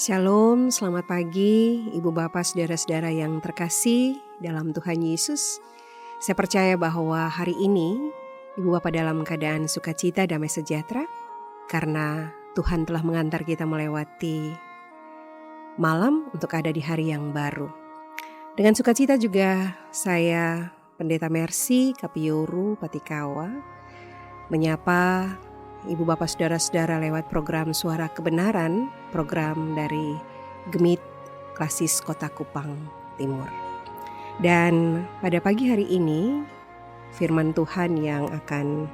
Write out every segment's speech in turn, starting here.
Shalom, selamat pagi Ibu Bapak Saudara-saudara yang terkasih dalam Tuhan Yesus. Saya percaya bahwa hari ini Ibu Bapak dalam keadaan sukacita, damai sejahtera, karena Tuhan telah mengantar kita melewati malam untuk ada di hari yang baru. Dengan sukacita juga saya, Pendeta Mercy Kapioru Patikawa, menyapa Ibu Bapak Saudara-saudara lewat program Suara Kebenaran, program dari Gemit Klasis Kota Kupang Timur. Dan pada pagi hari ini, firman Tuhan yang akan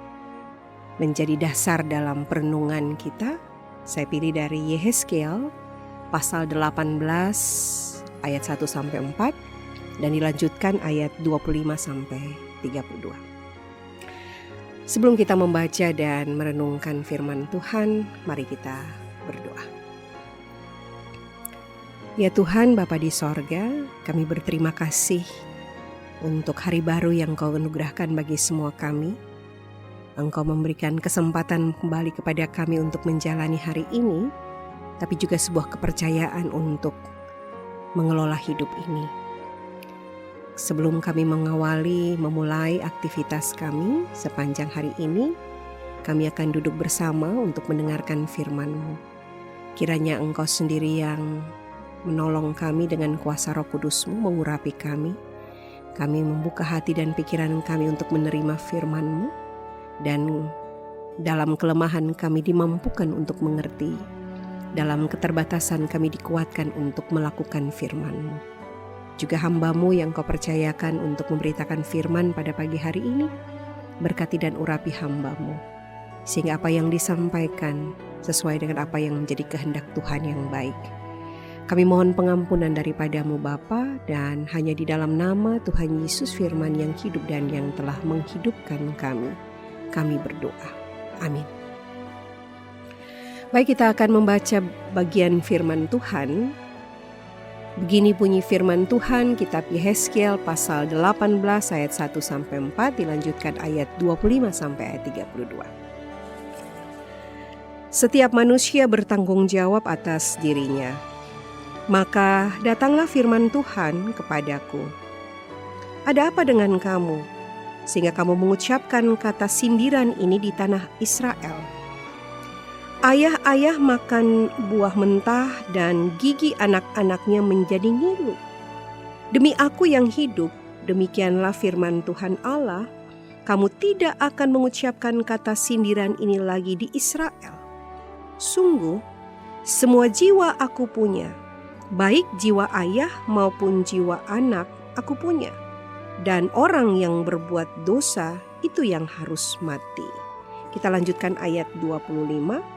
menjadi dasar dalam perenungan kita, saya pilih dari Yehezkiel pasal 18 ayat 1-4 dan dilanjutkan ayat 25-32. Sebelum kita membaca dan merenungkan firman Tuhan, mari kita berdoa. Ya Tuhan, Bapa di sorga, kami berterima kasih untuk hari baru yang Kau anugerahkan bagi semua kami. Engkau memberikan kesempatan kembali kepada kami untuk menjalani hari ini, tapi juga sebuah kepercayaan untuk mengelola hidup ini. Sebelum kami memulai aktivitas kami sepanjang hari ini, kami akan duduk bersama untuk mendengarkan firman-Mu. Kiranya Engkau sendiri yang menolong kami dengan kuasa Roh Kudus-Mu mengurapi kami. Kami membuka hati dan pikiran kami untuk menerima firman-Mu, dan dalam kelemahan kami dimampukan untuk mengerti. Dalam keterbatasan kami dikuatkan untuk melakukan firman-Mu. Juga hamba-Mu yang Kau percayakan untuk memberitakan firman pada pagi hari ini, berkati dan urapi hamba-Mu, sehingga apa yang disampaikan sesuai dengan apa yang menjadi kehendak Tuhan yang baik. Kami mohon pengampunan daripada-Mu Bapa, dan hanya di dalam nama Tuhan Yesus firman yang hidup dan yang telah menghidupkan kami berdoa. Amin. Baik, kita akan membaca bagian firman Tuhan. Begini bunyi firman Tuhan, kitab Yehezkiel pasal 18 ayat 1-4, dilanjutkan ayat 25 sampai ayat 32. Setiap manusia bertanggung jawab atas dirinya. Maka datanglah firman Tuhan kepadaku. Ada apa dengan kamu, sehingga kamu mengucapkan kata sindiran ini di tanah Israel? Ayah-ayah makan buah mentah dan gigi anak-anaknya menjadi ngilu. Demi Aku yang hidup, demikianlah firman Tuhan Allah, kamu tidak akan mengucapkan kata sindiran ini lagi di Israel. Sungguh, semua jiwa Aku punya, baik jiwa ayah maupun jiwa anak Aku punya, dan orang yang berbuat dosa itu yang harus mati. Kita lanjutkan ayat 25.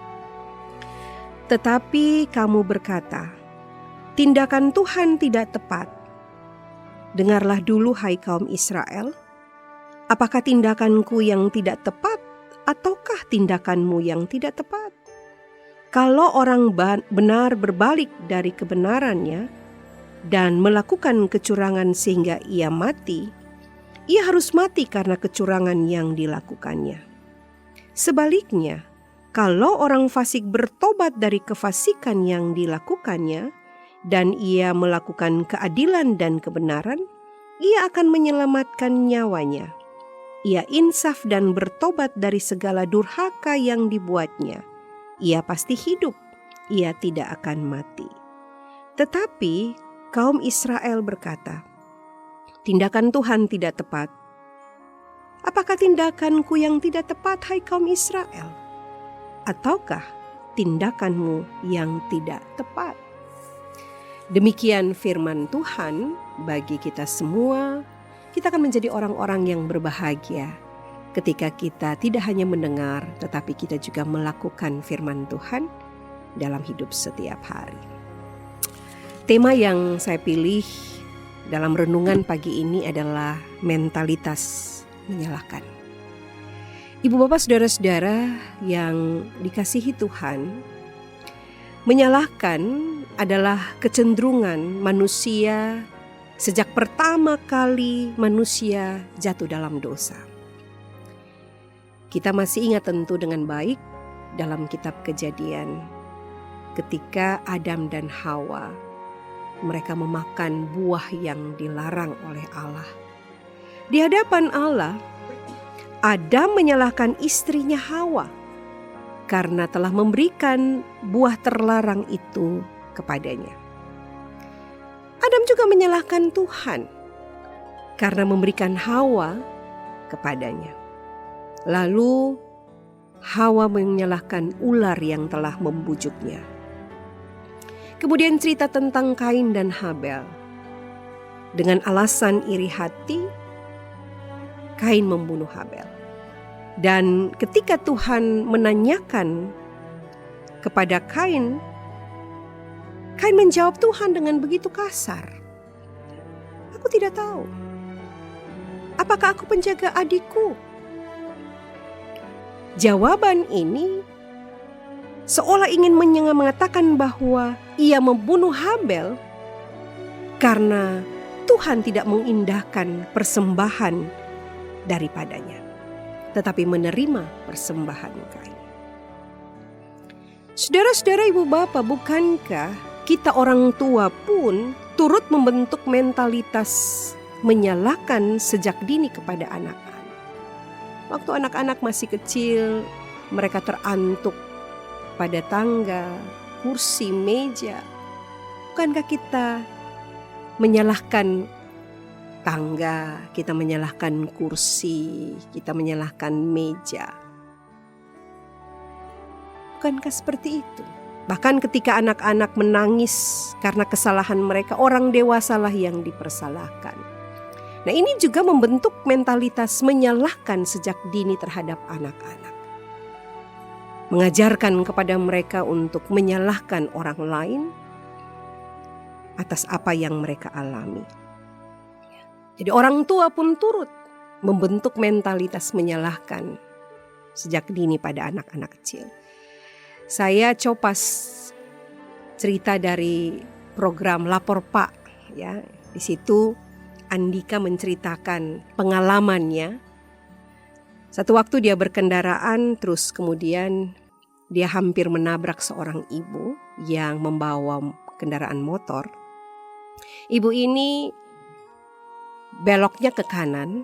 Tetapi kamu berkata, tindakan Tuhan tidak tepat. Dengarlah dulu hai kaum Israel, apakah tindakanku yang tidak tepat ataukah tindakanmu yang tidak tepat? Kalau orang benar berbalik dari kebenarannya dan melakukan kecurangan sehingga ia mati, ia harus mati karena kecurangan yang dilakukannya. Sebaliknya, kalau orang fasik bertobat dari kefasikan yang dilakukannya dan ia melakukan keadilan dan kebenaran, ia akan menyelamatkan nyawanya. Ia insaf dan bertobat dari segala durhaka yang dibuatnya. Ia pasti hidup, ia tidak akan mati. Tetapi kaum Israel berkata, tindakan Tuhan tidak tepat. Apakah tindakanku yang tidak tepat, hai kaum Israel? Ataukah tindakanmu yang tidak tepat? Demikian firman Tuhan bagi kita semua. Kita akan menjadi orang-orang yang berbahagia ketika kita tidak hanya mendengar, tetapi kita juga melakukan firman Tuhan dalam hidup setiap hari. Tema yang saya pilih dalam renungan pagi ini adalah mentalitas menyalahkan. Ibu bapak saudara-saudara yang dikasihi Tuhan, menyalahkan adalah kecenderungan manusia sejak pertama kali manusia jatuh dalam dosa. Kita masih ingat tentu dengan baik dalam kitab Kejadian ketika Adam dan Hawa mereka memakan buah yang dilarang oleh Allah. Di hadapan Allah, Adam menyalahkan istrinya Hawa karena telah memberikan buah terlarang itu kepadanya. Adam juga menyalahkan Tuhan karena memberikan Hawa kepadanya. Lalu Hawa menyalahkan ular yang telah membujuknya. Kemudian cerita tentang Kain dan Habel. Dengan alasan iri hati, Kain membunuh Habel. Dan ketika Tuhan menanyakan kepada Kain, Kain menjawab Tuhan dengan begitu kasar. Aku tidak tahu. Apakah aku penjaga adikku? Jawaban ini seolah ingin mengatakan bahwa ia membunuh Habel karena Tuhan tidak mengindahkan persembahan daripadanya, tetapi menerima persembahan Kain. Saudara-saudara, ibu bapak, bukankah kita orang tua pun turut membentuk mentalitas menyalahkan sejak dini kepada anak-anak? Waktu anak-anak masih kecil, mereka terantuk pada tangga, kursi, meja. Bukankah kita menyalahkan tangga, kita menyalahkan kursi, kita menyalahkan meja? Bukankah seperti itu? Bahkan ketika anak-anak menangis karena kesalahan mereka, orang dewasalah yang dipersalahkan. Nah, ini juga membentuk mentalitas menyalahkan sejak dini terhadap anak-anak. Mengajarkan kepada mereka untuk menyalahkan orang lain atas apa yang mereka alami. Jadi orang tua pun turut membentuk mentalitas menyalahkan sejak dini pada anak-anak kecil. Saya copas cerita dari program Lapor Pak, ya. Di situ Andika menceritakan pengalamannya. Satu waktu dia berkendaraan, terus kemudian dia hampir menabrak seorang ibu yang membawa kendaraan motor. Ibu ini beloknya ke kanan,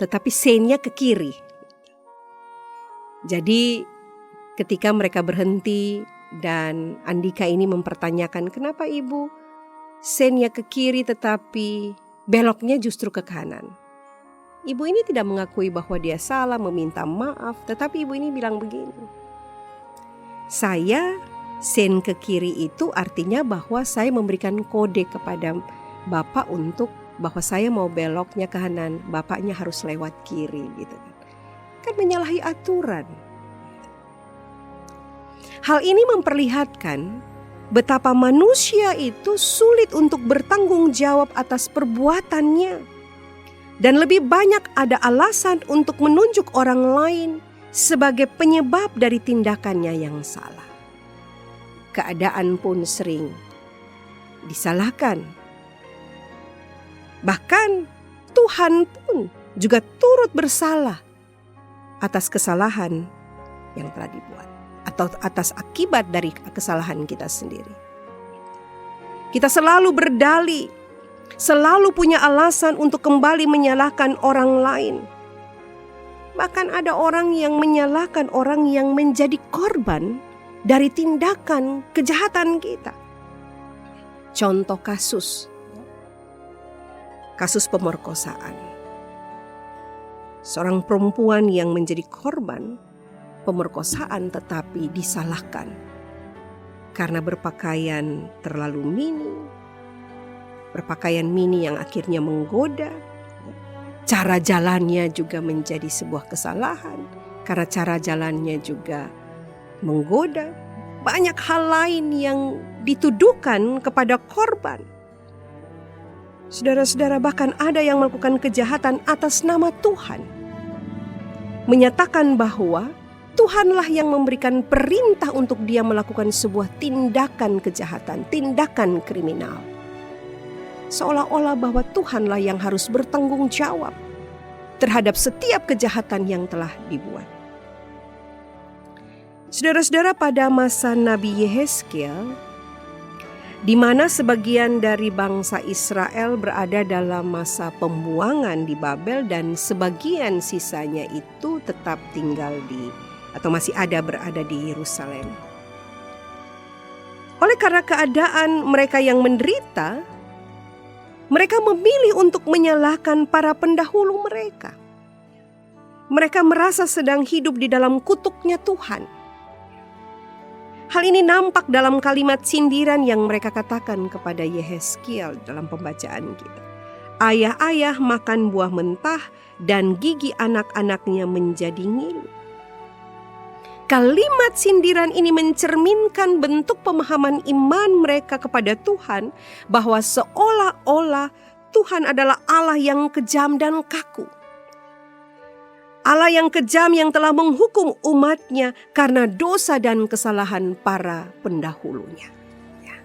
tetapi sennya ke kiri. Jadi ketika mereka berhenti dan Andika ini mempertanyakan, kenapa ibu sennya ke kiri tetapi beloknya justru ke kanan? Ibu ini tidak mengakui bahwa dia salah, meminta maaf, tetapi ibu ini bilang begini, saya sen ke kiri itu artinya bahwa saya memberikan kode kepada bapak untuk bahwa saya mau beloknya ke kanan, bapaknya harus lewat kiri gitu kan. Kan menyalahi aturan. Hal ini memperlihatkan betapa manusia itu sulit untuk bertanggung jawab atas perbuatannya. Dan lebih banyak ada alasan untuk menunjuk orang lain sebagai penyebab dari tindakannya yang salah. Keadaan pun sering disalahkan. Bahkan Tuhan pun juga turut bersalah atas kesalahan yang telah dibuat, atau atas akibat dari kesalahan kita sendiri. Kita selalu berdalih, selalu punya alasan untuk kembali menyalahkan orang lain. Bahkan ada orang yang menyalahkan orang yang menjadi korban dari tindakan kejahatan kita. Contoh kasus pemerkosaan. Seorang perempuan yang menjadi korban pemerkosaan tetapi disalahkan karena berpakaian terlalu mini, berpakaian mini yang akhirnya menggoda. Cara jalannya juga menjadi sebuah kesalahan karena cara jalannya juga menggoda. Banyak hal lain yang dituduhkan kepada korban. Saudara-saudara, bahkan ada yang melakukan kejahatan atas nama Tuhan, menyatakan bahwa Tuhanlah yang memberikan perintah untuk dia melakukan sebuah tindakan kejahatan, tindakan kriminal. Seolah-olah bahwa Tuhanlah yang harus bertanggung jawab terhadap setiap kejahatan yang telah dibuat. Saudara-saudara, pada masa Nabi Yehezkiel, di mana sebagian dari bangsa Israel berada dalam masa pembuangan di Babel dan sebagian sisanya itu tetap tinggal atau masih berada di Yerusalem. Oleh karena keadaan mereka yang menderita, mereka memilih untuk menyalahkan para pendahulu mereka. Mereka merasa sedang hidup di dalam kutuknya Tuhan. Hal ini nampak dalam kalimat sindiran yang mereka katakan kepada Yehezkiel dalam pembacaan kita. Ayah-ayah makan buah mentah dan gigi anak-anaknya menjadi ngilu. Kalimat sindiran ini mencerminkan bentuk pemahaman iman mereka kepada Tuhan, bahwa seolah-olah Tuhan adalah Allah yang kejam dan kaku. Allah yang kejam yang telah menghukum umatnya karena dosa dan kesalahan para pendahulunya. Ya.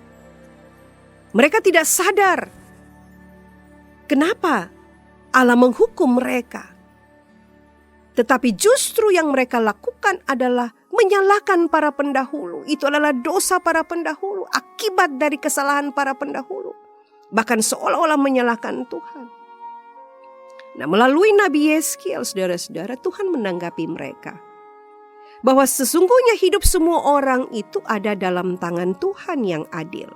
Mereka tidak sadar kenapa Allah menghukum mereka. Tetapi justru yang mereka lakukan adalah menyalahkan para pendahulu. Itu adalah dosa para pendahulu, akibat dari kesalahan para pendahulu. Bahkan seolah-olah menyalahkan Tuhan. Nah, melalui Nabi Yehezkiel, saudara-saudara, Tuhan menanggapi mereka bahwa sesungguhnya hidup semua orang itu ada dalam tangan Tuhan yang adil.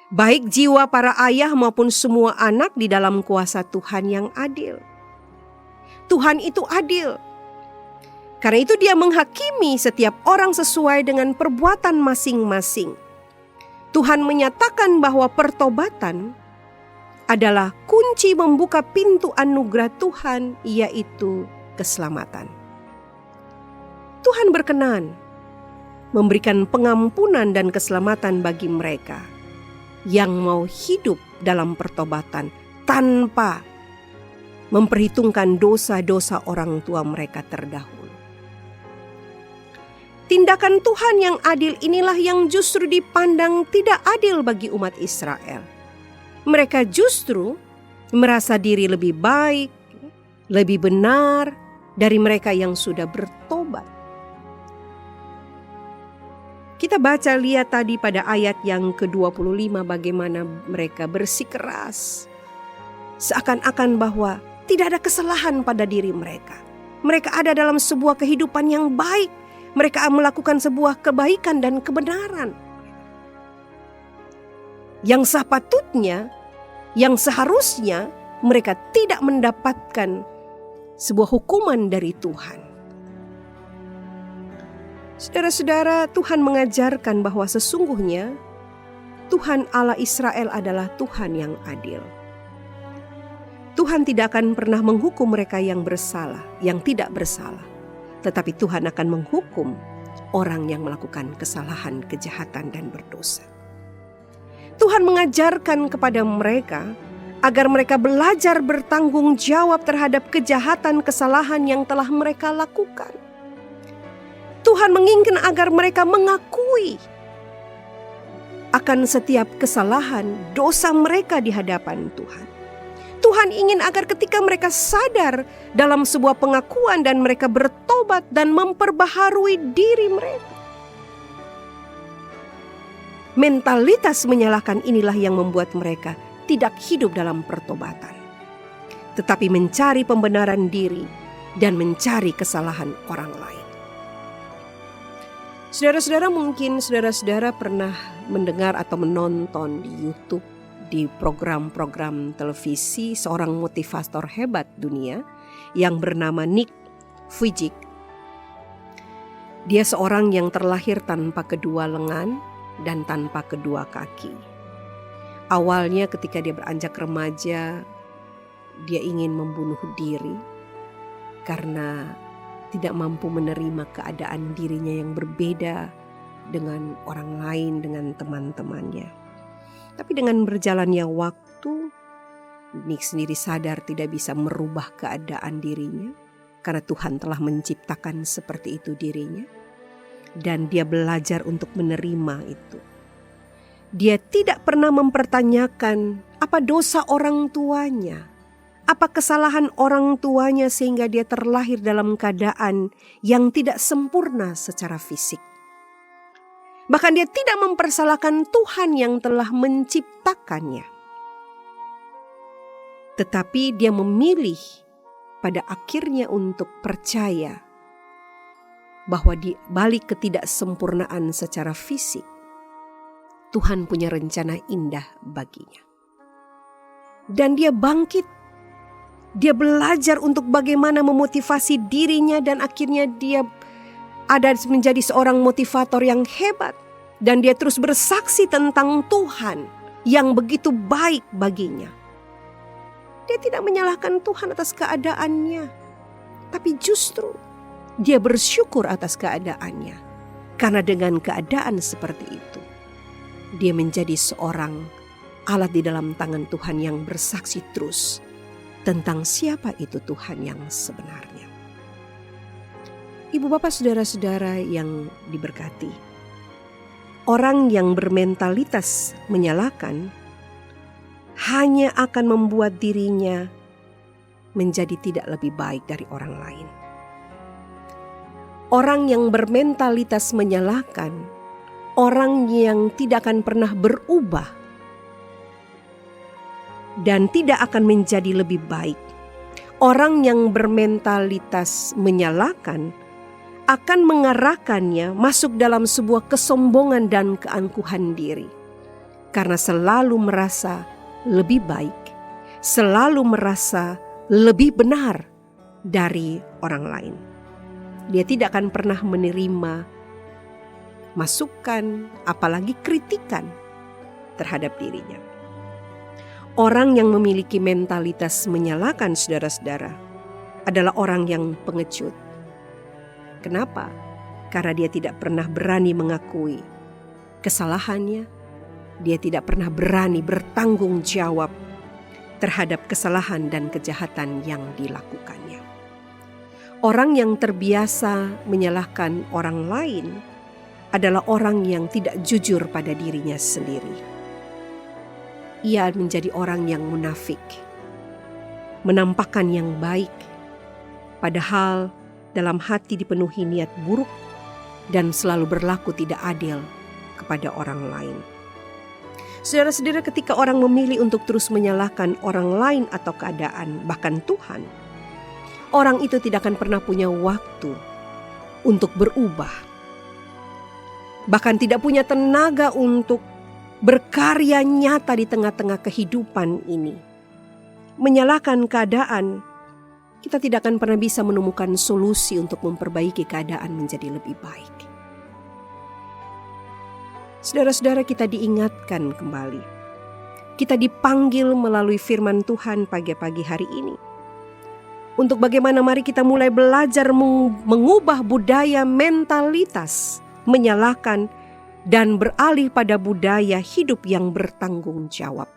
Baik jiwa para ayah maupun semua anak di dalam kuasa Tuhan yang adil. Tuhan itu adil. Karena itu Dia menghakimi setiap orang sesuai dengan perbuatan masing-masing. Tuhan menyatakan bahwa pertobatan adalah kunci membuka pintu anugerah Tuhan, yaitu keselamatan. Tuhan berkenan memberikan pengampunan dan keselamatan bagi mereka yang mau hidup dalam pertobatan tanpa memperhitungkan dosa-dosa orang tua mereka terdahulu. Tindakan Tuhan yang adil inilah yang justru dipandang tidak adil bagi umat Israel. Mereka justru merasa diri lebih baik, lebih benar dari mereka yang sudah bertobat. Kita lihat tadi pada ayat yang ke-25 bagaimana mereka bersikeras. Seakan-akan bahwa tidak ada kesalahan pada diri mereka. Mereka ada dalam sebuah kehidupan yang baik. Mereka melakukan sebuah kebaikan dan kebenaran. Yang sepatutnya, yang seharusnya mereka tidak mendapatkan sebuah hukuman dari Tuhan. Saudara-saudara, Tuhan mengajarkan bahwa sesungguhnya Tuhan Allah Israel adalah Tuhan yang adil. Tuhan tidak akan pernah menghukum mereka yang bersalah, yang tidak bersalah. Tetapi Tuhan akan menghukum orang yang melakukan kesalahan, kejahatan, dan berdosa. Tuhan mengajarkan kepada mereka agar mereka belajar bertanggung jawab terhadap kejahatan, kesalahan yang telah mereka lakukan. Tuhan menginginkan agar mereka mengakui akan setiap kesalahan, dosa mereka di hadapan Tuhan. Tuhan ingin agar ketika mereka sadar dalam sebuah pengakuan dan mereka bertobat dan memperbaharui diri mereka. Mentalitas menyalahkan inilah yang membuat mereka tidak hidup dalam pertobatan, tetapi mencari pembenaran diri dan mencari kesalahan orang lain. Saudara-saudara, mungkin saudara-saudara pernah mendengar atau menonton di YouTube, di program-program televisi seorang motivator hebat dunia yang bernama Nick Vujicic. Dia seorang yang terlahir tanpa kedua lengan dan tanpa kedua kaki. Awalnya ketika dia beranjak remaja, dia ingin membunuh diri karena tidak mampu menerima keadaan dirinya yang berbeda dengan orang lain, dengan teman-temannya. Tapi dengan berjalannya waktu, Nick sendiri sadar tidak bisa merubah keadaan dirinya karena Tuhan telah menciptakan seperti itu dirinya. Dan dia belajar untuk menerima itu. Dia tidak pernah mempertanyakan apa dosa orang tuanya, Apa kesalahan orang tuanya sehingga dia terlahir dalam keadaan yang tidak sempurna secara fisik? Bahkan dia tidak mempersalahkan Tuhan yang telah menciptakannya. Tetapi dia memilih pada akhirnya untuk percaya bahwa di balik ketidaksempurnaan secara fisik, Tuhan punya rencana indah baginya. Dan dia bangkit. Dia belajar untuk bagaimana memotivasi dirinya dan akhirnya dia ada menjadi seorang motivator yang hebat. Dan dia terus bersaksi tentang Tuhan yang begitu baik baginya. Dia tidak menyalahkan Tuhan atas keadaannya. Tapi justru dia bersyukur atas keadaannya. Karena dengan keadaan seperti itu, dia menjadi seorang alat di dalam tangan Tuhan yang bersaksi terus tentang siapa itu Tuhan yang sebenarnya. Ibu bapak saudara-saudara yang diberkati, orang yang bermentalitas menyalahkan hanya akan membuat dirinya menjadi tidak lebih baik dari orang lain. Orang yang bermentalitas menyalahkan, orang yang tidak akan pernah berubah dan tidak akan menjadi lebih baik. Orang yang bermentalitas menyalahkan akan mengarahkannya masuk dalam sebuah kesombongan dan keangkuhan diri. Karena selalu merasa lebih baik, selalu merasa lebih benar dari orang lain. Dia tidak akan pernah menerima masukan, apalagi kritikan terhadap dirinya. Orang yang memiliki mentalitas menyalahkan saudara-saudara adalah orang yang pengecut. Kenapa? Karena dia tidak pernah berani mengakui kesalahannya. Dia tidak pernah berani bertanggung jawab terhadap kesalahan dan kejahatan yang dilakukannya. Orang yang terbiasa menyalahkan orang lain adalah orang yang tidak jujur pada dirinya sendiri. Ia menjadi orang yang munafik, menampakkan yang baik, padahal dalam hati dipenuhi niat buruk dan selalu berlaku tidak adil kepada orang lain. Saudara-saudara, ketika orang memilih untuk terus menyalahkan orang lain atau keadaan, bahkan Tuhan, orang itu tidak akan pernah punya waktu untuk berubah. Bahkan tidak punya tenaga untuk berkarya nyata di tengah-tengah kehidupan ini. Menyalahkan keadaan, kita tidak akan pernah bisa menemukan solusi untuk memperbaiki keadaan menjadi lebih baik. Saudara-saudara, kita diingatkan kembali. Kita dipanggil melalui firman Tuhan pagi-pagi hari ini. Untuk bagaimana mari kita mulai belajar mengubah budaya mentalitas menyalahkan dan beralih pada budaya hidup yang bertanggung jawab.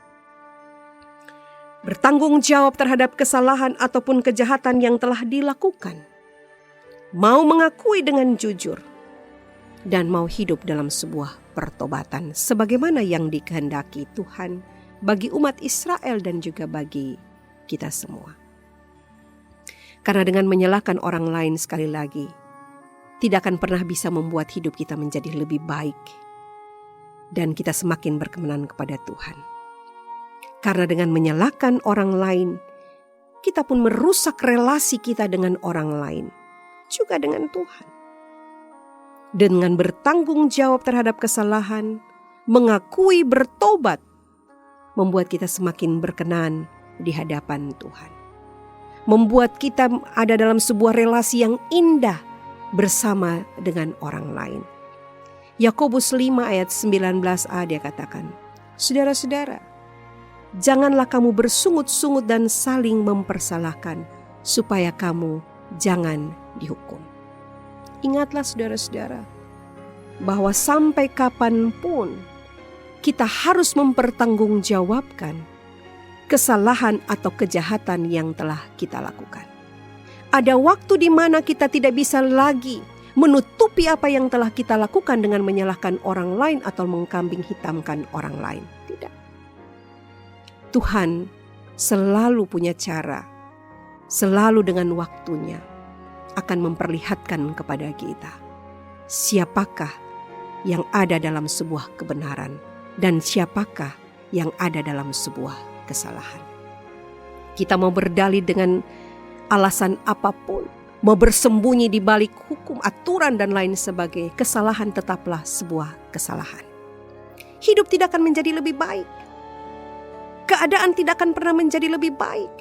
Bertanggung jawab terhadap kesalahan ataupun kejahatan yang telah dilakukan. Mau mengakui dengan jujur. Dan mau hidup dalam sebuah pertobatan. Sebagaimana yang dikehendaki Tuhan bagi umat Israel dan juga bagi kita semua. Karena dengan menyalahkan orang lain sekali lagi, tidak akan pernah bisa membuat hidup kita menjadi lebih baik. Dan kita semakin berkenan kepada Tuhan. Karena dengan menyalahkan orang lain, kita pun merusak relasi kita dengan orang lain. Juga dengan Tuhan. Dengan bertanggung jawab terhadap kesalahan, mengakui bertobat, membuat kita semakin berkenan di hadapan Tuhan. Membuat kita ada dalam sebuah relasi yang indah bersama dengan orang lain. Yakobus 5 ayat 19a dia katakan, saudara-saudara, janganlah kamu bersungut-sungut dan saling mempersalahkan, supaya kamu jangan dihukum. Ingatlah saudara-saudara, bahwa sampai kapanpun kita harus mempertanggungjawabkan kesalahan atau kejahatan yang telah kita lakukan. Ada waktu di mana kita tidak bisa lagi menutupi apa yang telah kita lakukan dengan menyalahkan orang lain atau mengkambing hitamkan orang lain. Tidak. Tuhan selalu punya cara, selalu dengan waktunya akan memperlihatkan kepada kita siapakah yang ada dalam sebuah kebenaran dan siapakah yang ada dalam sebuah kesalahan. Kita mau berdalih dengan alasan apapun, mau bersembunyi di balik hukum, aturan dan lain sebagainya, kesalahan tetaplah sebuah kesalahan. Hidup tidak akan menjadi lebih baik. Keadaan tidak akan pernah menjadi lebih baik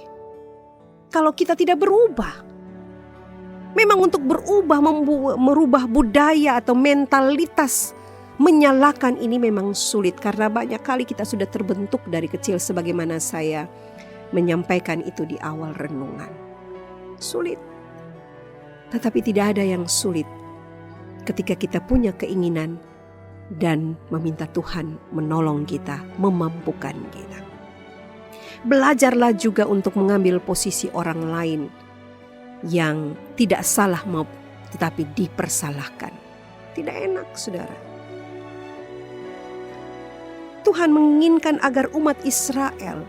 kalau kita tidak berubah. Memang untuk berubah, merubah budaya atau mentalitas menyalahkan ini memang sulit, karena banyak kali kita sudah terbentuk dari kecil sebagaimana saya menyampaikan itu di awal renungan. Sulit. Tetapi tidak ada yang sulit ketika kita punya keinginan dan meminta Tuhan menolong kita, memampukan kita. Belajarlah juga untuk mengambil posisi orang lain yang tidak salah tetapi dipersalahkan. Tidak enak, saudara. Tuhan menginginkan agar umat Israel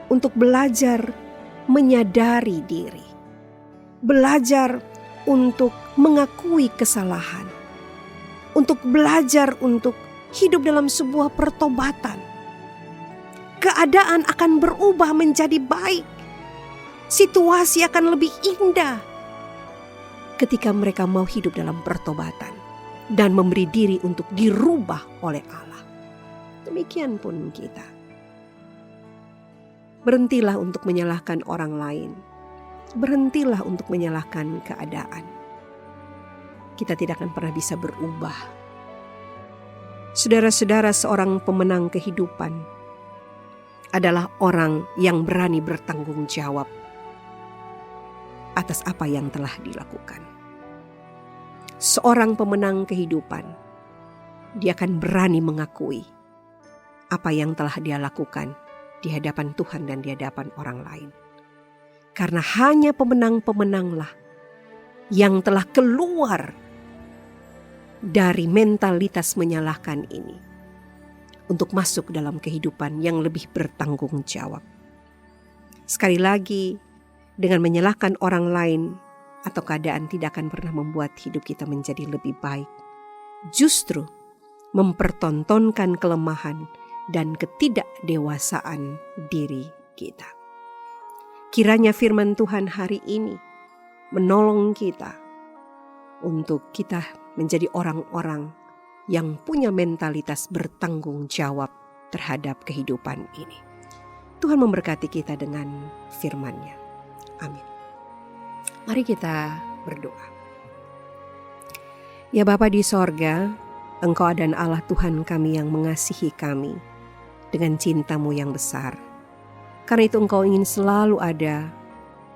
untuk belajar menyadari diri, belajar untuk mengakui kesalahan, untuk belajar untuk hidup dalam sebuah pertobatan. Keadaan akan berubah menjadi baik. Situasi akan lebih indah ketika mereka mau hidup dalam pertobatan dan memberi diri untuk dirubah oleh Allah. Demikian pun kita. Berhentilah untuk menyalahkan orang lain. Berhentilah untuk menyalahkan keadaan. Kita tidak akan pernah bisa berubah. Saudara-saudara, seorang pemenang kehidupan adalah orang yang berani bertanggung jawab atas apa yang telah dilakukan. Seorang pemenang kehidupan, dia akan berani mengakui apa yang telah dia lakukan di hadapan Tuhan dan di hadapan orang lain. Karena hanya pemenang-pemenanglah yang telah keluar dari mentalitas menyalahkan ini untuk masuk dalam kehidupan yang lebih bertanggung jawab. Sekali lagi, dengan menyalahkan orang lain atau keadaan tidak akan pernah membuat hidup kita menjadi lebih baik. Justru mempertontonkan kelemahan dan ketidakdewasaan diri kita. Kiranya firman Tuhan hari ini menolong kita untuk kita menjadi orang-orang yang punya mentalitas bertanggung jawab terhadap kehidupan ini. Tuhan memberkati kita dengan firman-Nya. Amin. Mari kita berdoa. Ya Bapa di sorga, Engkau adalah Allah Tuhan kami yang mengasihi kami dengan cinta-Mu yang besar. Karena itu Engkau ingin selalu ada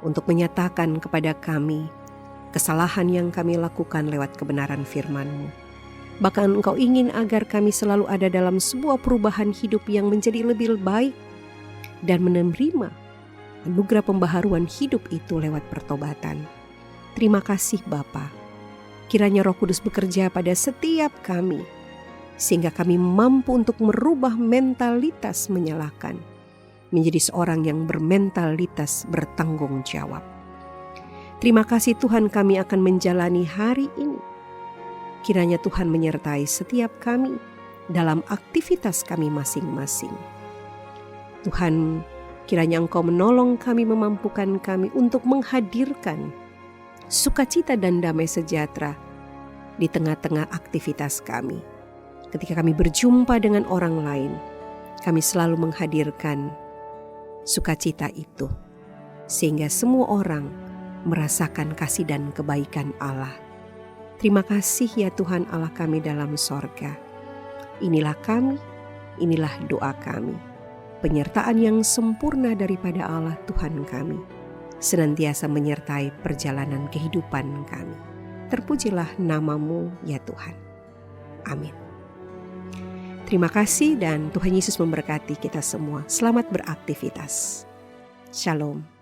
untuk menyatakan kepada kami kesalahan yang kami lakukan lewat kebenaran firman-Mu. Bahkan Engkau ingin agar kami selalu ada dalam sebuah perubahan hidup yang menjadi lebih baik dan menerima anugerah pembaharuan hidup itu lewat pertobatan. Terima kasih Bapa. Kiranya Roh Kudus bekerja pada setiap kami, sehingga kami mampu untuk merubah mentalitas menyalahkan, menjadi seorang yang bermentalitas bertanggung jawab. Terima kasih Tuhan, kami akan menjalani hari ini. Kiranya Tuhan menyertai setiap kami dalam aktivitas kami masing-masing. Tuhan, kiranya Engkau menolong kami, memampukan kami untuk menghadirkan sukacita dan damai sejahtera di tengah-tengah aktivitas kami. Ketika kami berjumpa dengan orang lain, kami selalu menghadirkan sukacita itu, sehingga semua orang merasakan kasih dan kebaikan Allah. Terima kasih ya Tuhan Allah kami dalam sorga. Inilah kami, inilah doa kami. Penyertaan yang sempurna daripada Allah Tuhan kami senantiasa menyertai perjalanan kehidupan kami. Terpujilah nama-Mu ya Tuhan. Amin. Terima kasih dan Tuhan Yesus memberkati kita semua. Selamat beraktivitas. Shalom.